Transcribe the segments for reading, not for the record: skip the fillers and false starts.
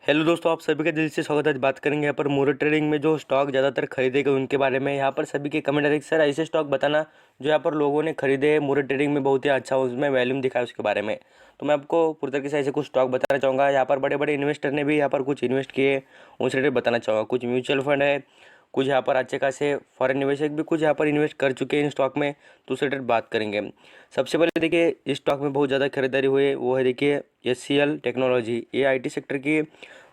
Hello दोस्तों, आप सभी का दिल से स्वागत है। आज बात करेंगे यहाँ पर मूरत ट्रेडिंग में जो स्टॉक ज़्यादातर खरीदे गए उनके बारे में। यहाँ पर सभी के कमेंट आते हैं कि सर ऐसे स्टॉक बताना जो यहाँ पर लोगों ने खरीदे हैं मूरत ट्रेडिंग में बहुत ही अच्छा हो, उसमें वैल्यूम दिखा है उसके बारे में। तो मैं आपको पूरी तरीके से ऐसे कुछ स्टॉक बताना चाहूँगा। यहाँ पर बड़े बड़े इन्वेस्टर ने भी यहाँ पर कुछ इन्वेस्ट किए, उनसे रिलेटेड बताना चाहूँगा। कुछ म्यूचुअल फंड है, कुछ यहाँ पर अच्छे खासे फॉरेन निवेशक भी कुछ यहाँ पर इन्वेस्ट कर चुके हैं इन स्टॉक में, तो उससे रिलेटेड बात करेंगे। सबसे पहले देखिए इस स्टॉक में बहुत ज़्यादा खरीदारी हुई है, वो है देखिए HCL टेक्नोलॉजी। ये IT सेक्टर की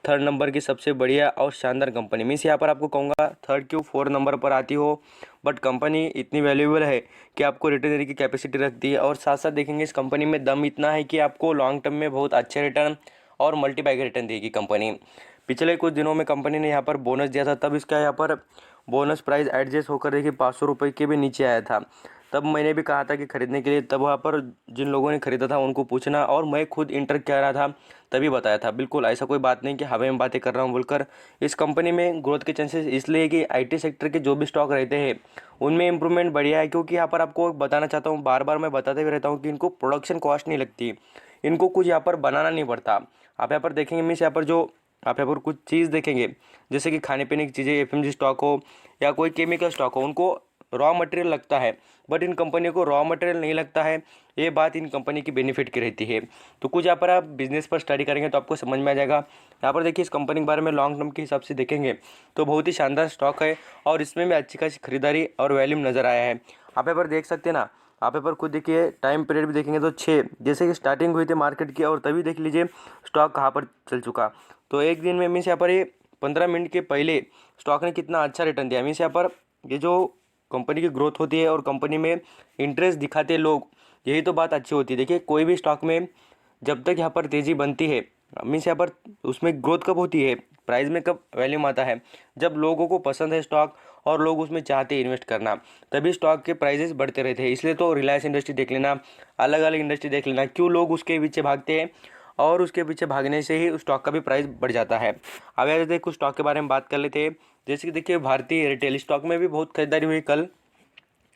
थर्ड नंबर की सबसे बढ़िया और शानदार कंपनी। मीन्स यहाँ पर आपको कहूँगा थर्ड क्यों फोर्थ नंबर पर आती हो, बट कंपनी इतनी वैल्यूएबल है कि आपको रिटर्न देने की कैपेसिटी रखती है। और साथ साथ देखेंगे इस कंपनी में दम इतना है कि आपको लॉन्ग टर्म में बहुत अच्छे रिटर्न और मल्टीपैक रिटर्न देगी कंपनी। पिछले कुछ दिनों में कंपनी ने यहाँ पर बोनस दिया था, तब इसका यहाँ पर बोनस प्राइस एडजस्ट होकर देखिए 500 रुपये के भी नीचे आया था। तब मैंने भी कहा था कि खरीदने के लिए, तब वहाँ पर जिन लोगों ने खरीदा था उनको पूछना, और मैं खुद इंटर कर रहा था तभी बताया था। बिल्कुल ऐसा कोई बात नहीं कि हवा में बातें कर रहा हूँ बोलकर। इस कंपनी में ग्रोथ के चांसेस इसलिए कि IT सेक्टर के जो भी स्टॉक रहते हैं उनमें इंप्रूवमेंट बढ़िया है। क्योंकि यहाँ पर आपको बताना चाहता हूँ, बार बार मैं बताते भी रहता हूँ कि इनको प्रोडक्शन कॉस्ट नहीं लगती, इनको कुछ यहाँ पर बनाना नहीं पड़ता। आप यहाँ पर देखेंगे मीन्स यहाँ पर जो आप यहाँ पर कुछ चीज़ देखेंगे जैसे कि खाने पीने की चीज़ें, FMG स्टॉक हो या कोई केमिकल स्टॉक हो, उनको रॉ मटेरियल लगता है, बट इन कंपनियों को रॉ मटेरियल नहीं लगता है। ये बात इन कंपनी की बेनिफिट की रहती है। तो कुछ यहाँ पर आप बिजनेस पर स्टडी करेंगे तो आपको समझ में आ जाएगा। यहाँ पर देखिए इस कंपनी के बारे में लॉन्ग टर्म के हिसाब से देखेंगे तो बहुत ही शानदार स्टॉक है, और इसमें भी अच्छी खासी खरीदारी और वैल्यूम नज़र आया है। आप यहाँ पर देख सकते हैं ना, आप यहाँ पर खुद देखिए टाइम पीरियड भी देखेंगे तो 6 जैसे कि स्टार्टिंग हुई थी मार्केट की, और तभी देख लीजिए स्टॉक कहाँ पर चल चुका। तो एक दिन में मीन्स यहाँ पर ये 15 मिनट के पहले स्टॉक ने कितना अच्छा रिटर्न दिया। मीन्स यहाँ पर ये जो कंपनी की ग्रोथ होती है और कंपनी में इंटरेस्ट दिखाते हैं लोग, यही तो बात अच्छी होती है। देखिए कोई भी स्टॉक में जब तक यहाँ पर तेज़ी बनती है, मीन्स यहाँ पर उसमें ग्रोथ कब होती है, प्राइस में कब वैल्यूम आता है, जब लोगों को पसंद है स्टॉक और लोग उसमें चाहते हैं इन्वेस्ट करना, तभी स्टॉक के प्राइजेस बढ़ते रहते हैं। इसलिए तो रिलायंस इंडस्ट्री देख लेना, अलग अलग इंडस्ट्री देख लेना, क्यों लोग उसके पीछे भागते हैं, और उसके पीछे भागने से ही उस स्टॉक का भी प्राइस बढ़ जाता है। अब यार देखिए कुछ स्टॉक के बारे में बात कर लेते हैं। जैसे कि देखिए भारतीय एयरटेल स्टॉक में भी बहुत खरीदारी हुई कल।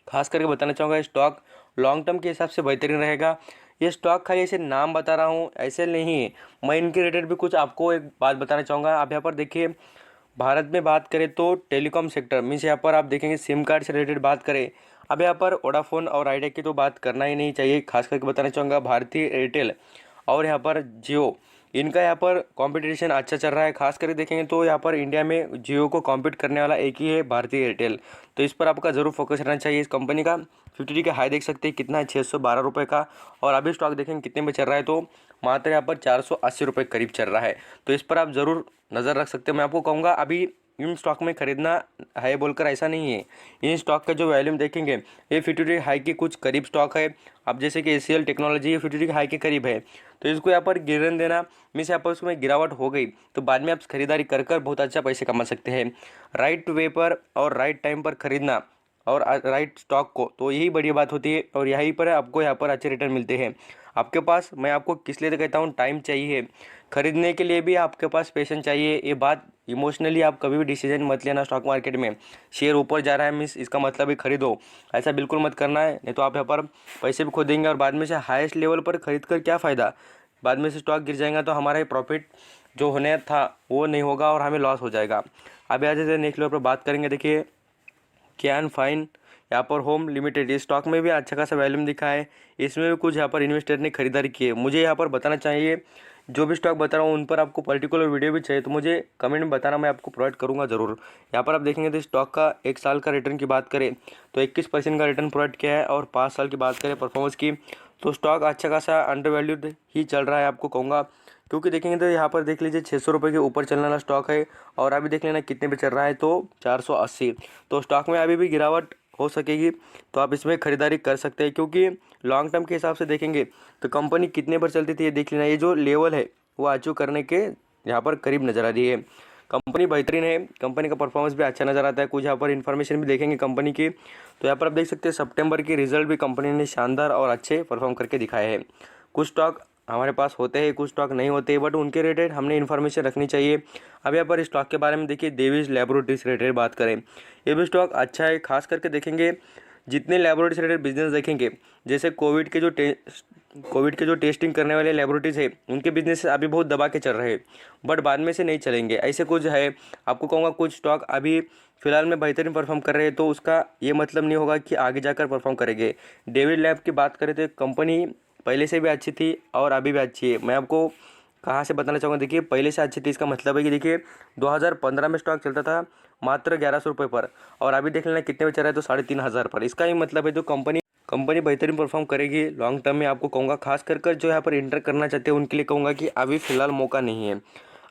खास करके बताना चाहूँगा स्टॉक लॉन्ग टर्म के हिसाब से बेहतरीन रहेगा। ये स्टॉक खाली ऐसे नाम बता रहा हूँ ऐसे नहीं है, मैं इनके रिलेटेड भी कुछ आपको एक बात बताना चाहूँगा। आप यहाँ पर देखिए भारत में बात करें तो टेलीकॉम सेक्टर मीन्स यहाँ पर आप देखेंगे सिम कार्ड से रिलेटेड बात करें, अब यहाँ पर वोडाफोन और आइडिया की तो बात करना ही नहीं चाहिए। खास करके बताना चाहूँगा भारतीय एयरटेल और यहाँ पर जियो, इनका यहाँ पर कंपटीशन अच्छा चल रहा है। खास करके देखेंगे तो यहाँ पर इंडिया में जियो को कॉम्पीट करने वाला एक ही है, भारतीय एयरटेल। तो इस पर आपका ज़रूर फोकस रहना चाहिए। इस कंपनी का 50 का हाई देख सकते हैं कितना है, 612 रुपये का, और अभी स्टॉक देखेंगे कितने में चल रहा है, तो मात्र यहाँ पर 480 रुपये करीब चल रहा है। तो इस पर आप ज़रूर नज़र रख सकते हैं। मैं आपको कहूँगा अभी इन स्टॉक में खरीदना है बोलकर ऐसा नहीं है। इन स्टॉक का जो वैल्यूम देखेंगे ये 50 हाई के कुछ करीब स्टॉक है। अब जैसे कि HCL टेक्नोलॉजी ये 50 हाई के करीब है, तो इसको यहाँ पर गिरने देना मीन्स यहाँ पर उसमें गिरावट हो गई तो बाद में आप खरीदारी कर कर बहुत अच्छा पैसे कमा सकते हैं। राइट वे पर और राइट टाइम पर खरीदना और राइट स्टॉक को, तो यही बड़ी बात होती है, और यहीं पर आपको यहाँ पर अच्छे रिटर्न मिलते हैं। आपके पास, मैं आपको किस लिए तो कहता हूँ, टाइम चाहिए खरीदने के लिए भी, आपके पास पेशेंस चाहिए। ये बात इमोशनली आप कभी भी डिसीजन मत लेना स्टॉक मार्केट में। शेयर ऊपर जा रहा है मीन्स इसका मतलब ही खरीदो, ऐसा बिल्कुल मत करना है, नहीं तो आप यहाँ पर पैसे भी खो देंगे और बाद में से हाईएस्ट लेवल पर खरीद कर क्या फ़ायदा, बाद में से स्टॉक गिर जाएगा तो हमारा प्रॉफिट जो होने था वो नहीं होगा और हमें लॉस हो जाएगा। अब यहाँ से नेक्स्ट लेवल पर बात करेंगे। देखिए कैन फाइन यहाँ पर होम लिमिटेड, इस स्टॉक में भी अच्छा खासा वैल्यूम दिखा है, इसमें भी कुछ यहाँ पर इन्वेस्टर ने खरीदारी की है। मुझे यहाँ पर बताना चाहिए जो भी स्टॉक बता रहा हूँ उन पर आपको पर्टिकुलर वीडियो भी चाहिए तो मुझे कमेंट में बताना, मैं आपको प्रोवाइड करूँगा ज़रूर। यहाँ पर आप देखेंगे तो स्टॉक का 1 साल का रिटर्न की बात करें तो 21% का रिटर्न प्रोवाइड किया है, और 5 साल की बात करें परफॉर्मेंस की तो स्टॉक अच्छा खासा अंडर वैल्यूड ही चल रहा है आपको कहूँगा। क्योंकि देखेंगे तो यहाँ पर देख लीजिए 600 रुपये के ऊपर चलने वाला स्टॉक है, और अभी देख लेना कितने पे चल रहा है, तो 480। तो स्टॉक में अभी भी गिरावट हो सकेगी, तो आप इसमें खरीदारी कर सकते हैं। क्योंकि लॉन्ग टर्म के हिसाब से देखेंगे तो कंपनी कितने पर चलती थी ये देख लेना, ये जो लेवल है वो अचीव करने के यहाँ पर करीब नज़र आ रही है। कंपनी बेहतरीन है, कंपनी का परफॉर्मेंस भी अच्छा नज़र आता है। कुछ यहाँ पर इन्फॉर्मेशन भी देखेंगे कंपनी की, तो यहाँ पर आप देख सकते हैं सितंबर की रिजल्ट भी कंपनी ने शानदार और अच्छे परफॉर्म करके दिखाए हैं। कुछ स्टॉक हमारे पास होते हैं, कुछ स्टॉक नहीं होते, बट उनके रिलेटेड हमने इन्फॉर्मेशन रखनी चाहिए। अब यहाँ पर स्टॉक के बारे में देखिए देवीज लैबोरेटरीज रिलेटेड बात करें, ये भी स्टॉक अच्छा है। खास करके देखेंगे जितने लैबोरेटरी से रिलेटेड बिजनेस देखेंगे, जैसे कोविड के जो कोविड के जो टेस्टिंग करने वाले लेबोरेटरीज है उनके बिजनेस अभी बहुत दबा के चल रहे हैं, बट बाद में से नहीं चलेंगे, ऐसे कुछ है। आपको कहूँगा कुछ स्टॉक अभी फिलहाल में बेहतरीन परफॉर्म कर रहे हैं, तो उसका ये मतलब नहीं होगा कि आगे जाकर परफॉर्म करेंगे। डेविड लैब की बात करें तो कंपनी पहले से भी अच्छी थी और अभी भी अच्छी है। मैं आपको कहाँ से बताना चाहूँगा, देखिए पहले से अच्छी थी इसका मतलब है कि देखिए 2015 में स्टॉक चलता था मात्र 1100 रुपये पर, और अभी देख लेना कितने में चल रहा है, तो 3500 पर। इसका ही मतलब है जो कंपनी बेहतरीन परफॉर्म करेगी लॉन्ग टर्म में। आपको कहूँगा खास कर जो यहाँ पर इंटर करना चाहते हैं उनके लिए कहूँगा कि अभी फ़िलहाल मौका नहीं है।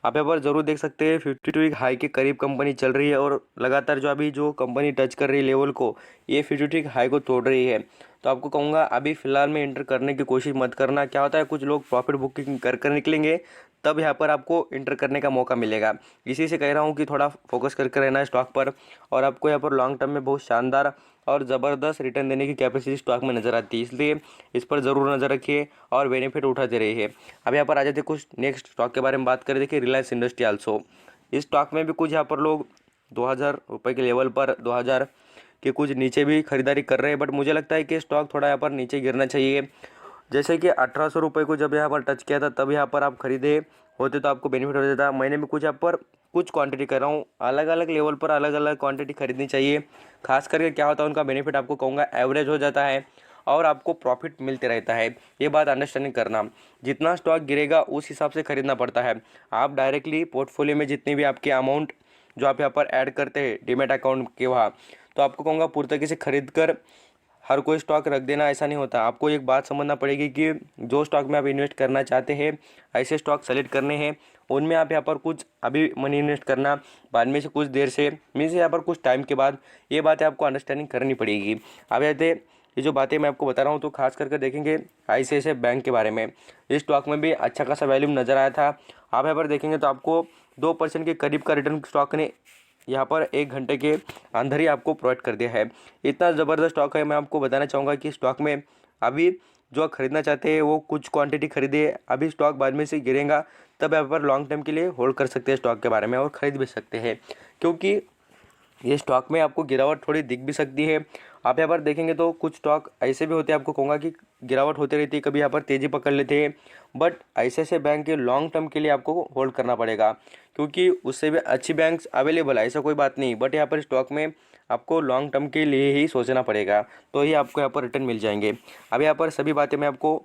आप यहाँ पर ज़रूर देख सकते हैं 52 वीक हाई के करीब कंपनी चल रही है, और लगातार जो अभी जो कंपनी टच कर रही है लेवल को, ये 52 वीक हाई को तोड़ रही है। तो आपको कहूँगा अभी फ़िलहाल में इंटर करने की कोशिश मत करना। क्या होता है, कुछ लोग प्रॉफिट बुकिंग कर निकलेंगे, तब यहाँ पर आपको इंटर करने का मौका मिलेगा। इसी से कह रहा हूँ कि थोड़ा फोकस करके रहना है स्टॉक पर, और आपको यहाँ पर लॉन्ग टर्म में बहुत शानदार और ज़बरदस्त रिटर्न देने की कैपेसिटी स्टॉक में नज़र आती है, इसलिए इस पर ज़रूर नज़र रखिए और बेनिफिट उठाते रहिए। अब यहाँ पर आ जाते कुछ नेक्स्ट स्टॉक के बारे में बात करें। देखिए रिलायंस इंडस्ट्री आल्सो, इस स्टॉक में भी कुछ यहाँ पर लोग 2000 रुपये के लेवल पर 2000 के कुछ नीचे भी खरीदारी कर रहे हैं, बट मुझे लगता है कि स्टॉक थोड़ा यहाँ पर नीचे गिरना चाहिए। जैसे कि 1800 रुपये को जब यहाँ पर टच किया था, तब यहाँ पर आप खरीदे होते तो आपको बेनिफिट हो जाता। मैंने भी कुछ यहाँ पर कुछ क्वांटिटी कर रहा हूँ, अलग अलग लेवल पर अलग अलग क्वांटिटी खरीदनी चाहिए। खास करके क्या होता है उनका बेनिफिट आपको कहूँगा एवरेज हो जाता है और आपको प्रॉफिट मिलते रहता है। ये बात अंडरस्टैंडिंग करना, जितना स्टॉक गिरेगा उस हिसाब से खरीदना पड़ता है। आप डायरेक्टली पोर्टफोलियो में जितनी भी आपकी अमाउंट जो आप यहाँ पर ऐड करते हैं डीमैट अकाउंट के वहाँ, तो आपको कहूँगा पूरी तरीके से खरीद कर हर कोई स्टॉक रख देना ऐसा नहीं होता। आपको एक बात समझना पड़ेगी कि जो स्टॉक में आप इन्वेस्ट करना चाहते हैं, ऐसे स्टॉक सेलेक्ट करने हैं, उनमें आप यहाँ पर कुछ अभी मनी इन्वेस्ट करना, बाद में से कुछ देर से मीन्स यहाँ पर कुछ टाइम के बाद, ये बातें आपको अंडरस्टैंडिंग करनी पड़ेगी। अब ये जो बातें मैं आपको बता रहा हूँ, तो खास करके देखेंगे ICICI बैंक के बारे में। इस स्टॉक में भी अच्छा खासा वैल्यूम नज़र आया था। आप यहाँ पर देखेंगे तो आपको 2% के करीब का रिटर्न स्टॉक ने यहाँ पर 1 घंटे के अंदर ही आपको प्रोवाइड कर दिया है। इतना ज़बरदस्त स्टॉक है। मैं आपको बताना चाहूँगा कि स्टॉक में अभी जो खरीदना चाहते हैं वो कुछ क्वांटिटी खरीदे, अभी स्टॉक बाद में से गिरेगा, तब यहाँ पर लॉन्ग टर्म के लिए होल्ड कर सकते हैं स्टॉक के बारे में और ख़रीद भी सकते हैं, क्योंकि ये स्टॉक में आपको गिरावट थोड़ी दिख भी सकती है। आप यहाँ पर देखेंगे तो कुछ स्टॉक ऐसे भी होते हैं, आपको कहूँगा कि गिरावट होती रहती है, कभी यहाँ पर तेज़ी पकड़ लेते हैं, बट ICICI बैंक के लॉन्ग टर्म के लिए आपको होल्ड करना पड़ेगा, क्योंकि उससे भी अच्छी बैंक्स अवेलेबल है, ऐसा कोई बात नहीं। बट यहाँ पर स्टॉक में आपको लॉन्ग टर्म के लिए ही सोचना पड़ेगा, तो ही आपको यहाँ पर रिटर्न मिल जाएंगे। अब यहाँ पर सभी बातें मैं आपको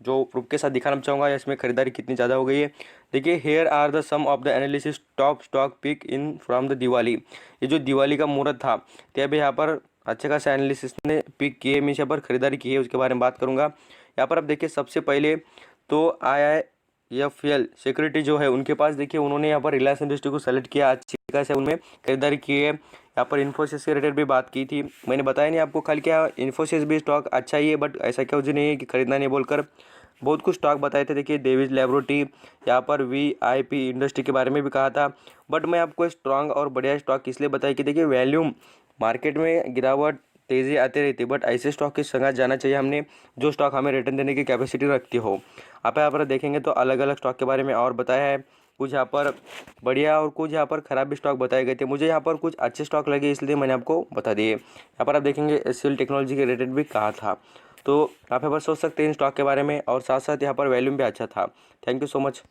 जो प्रूफ के साथ दिखाना चाहूँगा इसमें खरीदारी कितनी ज़्यादा हो गई है। देखिए here are the some of the analysis top stock pick in from the Diwali. ये जो दिवाली का मुहूर्त था, तब यहाँ पर अच्छे खासे एनालिसिस ने पिक किए, मीन्स यहाँ पर खरीदारी की है, उसके बारे में बात करूँगा। यहाँ पर आप देखिए सबसे पहले तो IIFL सिक्योरिटी जो है उनके पास देखिए उन्होंने यहाँ पर रिलायंस इंडस्ट्री को सेलेक्ट किया, अच्छी खासे उनमें खरीदारी की है। यहाँ पर इन्फोसिस के रिलेटेड भी बात की थी, मैंने बताया नहीं आपको, खाली क्या इन्फोसिस भी स्टॉक अच्छा ही है, बट ऐसा क्या नहीं है कि खरीदना नहीं बोलकर बहुत कुछ स्टॉक बताए थे। देखिए डेविड लैबोरेटरी, यहाँ पर VIP इंडस्ट्री के बारे में भी कहा था, बट मैं आपको स्ट्रांग और बढ़िया स्टॉक इसलिए बताया कि देखिए वैल्यूम मार्केट में गिरावट तेज़ी आती रहती है, बट ऐसे स्टॉक के संग जाना चाहिए हमने जो स्टॉक हमें रिटर्न देने की कैपेसिटी रखती हो। आप यहाँ पर देखेंगे तो अलग अलग स्टॉक के बारे में और बताया है, कुछ यहाँ पर बढ़िया और कुछ यहाँ पर ख़राब भी स्टॉक बताए गए थे। मुझे यहाँ पर कुछ अच्छे स्टॉक लगे इसलिए मैंने आपको बता दिए। यहाँ पर आप देखेंगे SCL टेक्नोलॉजी के रिलेटेड भी कहा था, तो आप यहाँ पर सोच सकते हैं इन स्टॉक के बारे में, और साथ साथ यहाँ पर वैल्यूम भी अच्छा था। Thank you so much.